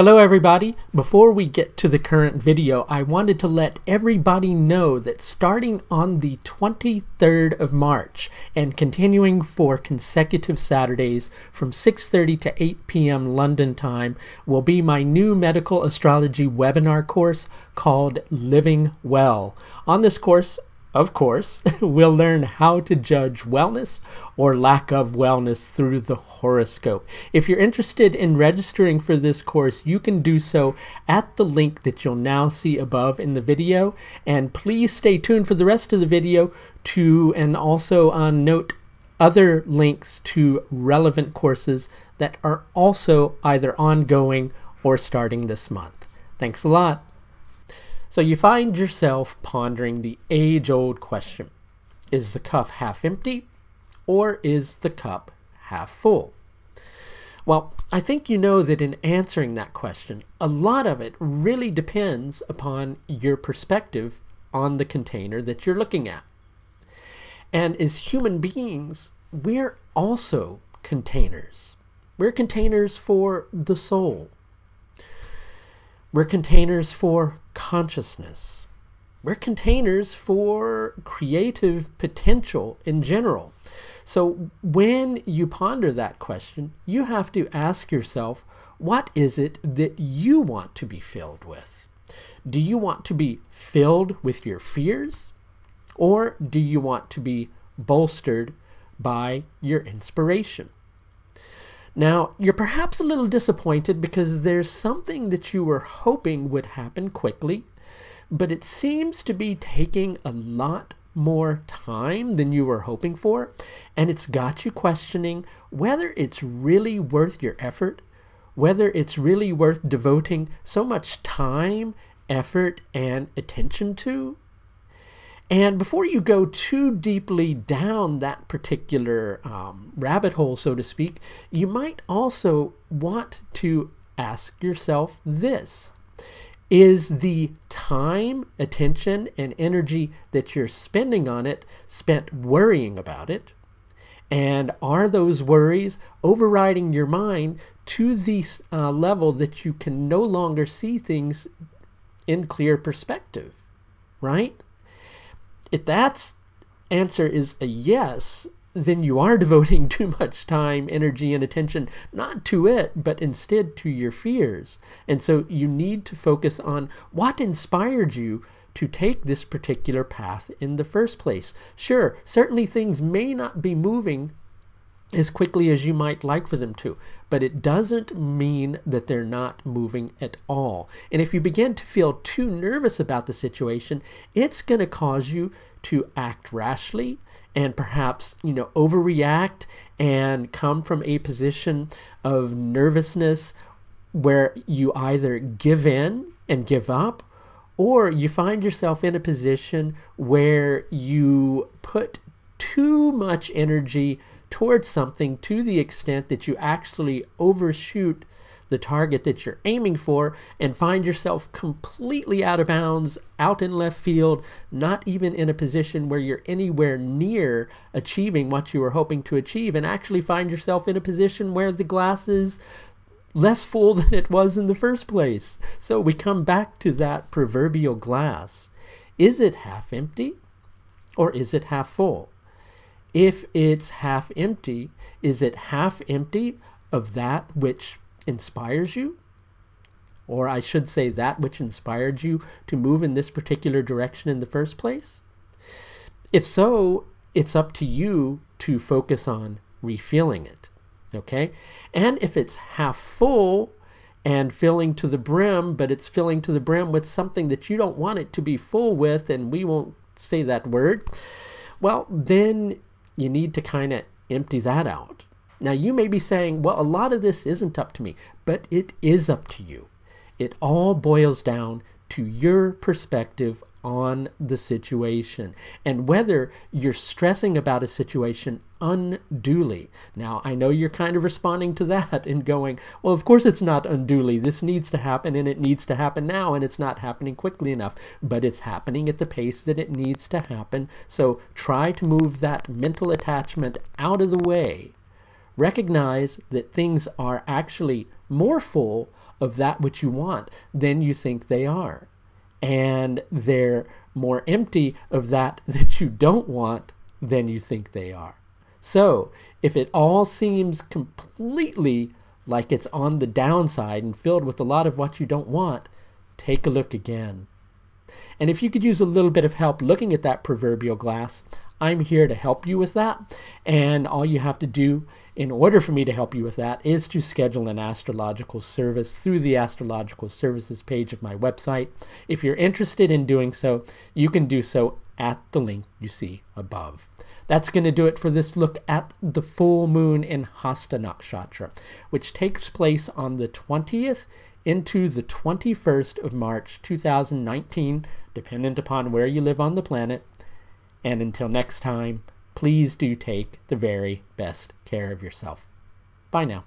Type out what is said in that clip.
Hello everybody. Before we get to the current video, I wanted to let everybody know that starting on the 23rd of March and continuing for consecutive Saturdays from 6:30 to 8 p.m. London time will be my new medical astrology webinar course called Living Well. On this course, of course, we'll learn how to judge wellness or lack of wellness through the horoscope. If you're interested in registering for this course, you can do so at the link that you'll now see above in the video. And please stay tuned for the rest of the video and also note other links to relevant courses that are also either ongoing or starting this month. Thanks a lot. So you find yourself pondering the age-old question, is the cup half empty or is the cup half full? Well, I think you know that in answering that question, a lot of it really depends upon your perspective on the container that you're looking at. And as human beings, we're also containers. We're containers for the soul. We're containers for consciousness. We're containers for creative potential in general. So when you ponder that question, you have to ask yourself, what is it that you want to be filled with? Do you want to be filled with your fears? Or do you want to be bolstered by your inspiration? Now, you're perhaps a little disappointed because there's something that you were hoping would happen quickly, but it seems to be taking a lot more time than you were hoping for, and it's got you questioning whether it's really worth your effort, whether it's really worth devoting so much time, effort, and attention to. And before you go too deeply down that particular rabbit hole, so to speak, you might also want to ask yourself this. Is the time, attention, and energy that you're spending on it spent worrying about it? And are those worries overriding your mind to the level that you can no longer see things in clear perspective, right? If that answer is a yes, then you are devoting too much time, energy, and attention not to it, but instead to your fears. And so you need to focus on what inspired you to take this particular path in the first place. Sure, certainly things may not be moving as quickly as you might like for them to, but it doesn't mean that they're not moving at all. And if you begin to feel too nervous about the situation, it's going to cause you to act rashly and perhaps, overreact and come from a position of nervousness where you either give in and give up, or you find yourself in a position where you put too much energy towards something to the extent that you actually overshoot the target that you're aiming for and find yourself completely out of bounds, out in left field, not even in a position where you're anywhere near achieving what you were hoping to achieve, and actually find yourself in a position where the glass is less full than it was in the first place. So we come back to that proverbial glass. Is it half empty or is it half full? If it's half empty, is it half empty of that which inspires you? Or I should say that which inspired you to move in this particular direction in the first place? If so, it's up to you to focus on refilling it, okay? And if it's half full and filling to the brim, but it's filling to the brim with something that you don't want it to be full with, and we won't say that word, well, then you need to kind of empty that out. Now, you may be saying, well, a lot of this isn't up to me, but it is up to you. It all boils down to your perspective on the situation and whether you're stressing about a situation unduly. Now, I know you're kind of responding to that and going, well, of course it's not unduly. This needs to happen and it needs to happen now, and it's not happening quickly enough, but it's happening at the pace that it needs to happen. So try to move that mental attachment out of the way. Recognize that things are actually more full of that which you want than you think they are. And they're more empty of that that you don't want than you think they are. So if it all seems completely like it's on the downside and filled with a lot of what you don't want, take a look again. And if you could use a little bit of help looking at that proverbial glass, I'm here to help you with that. And all you have to do in order for me to help you with that is to schedule an astrological service through the astrological services page of my website. If you're interested in doing so, you can do so at the link you see above. That's going to do it for this look at the full moon in Hasta Nakshatra, which takes place on the 20th into the 21st of March 2019, dependent upon where you live on the planet. And until next time, please do take the very best care of yourself. Bye now.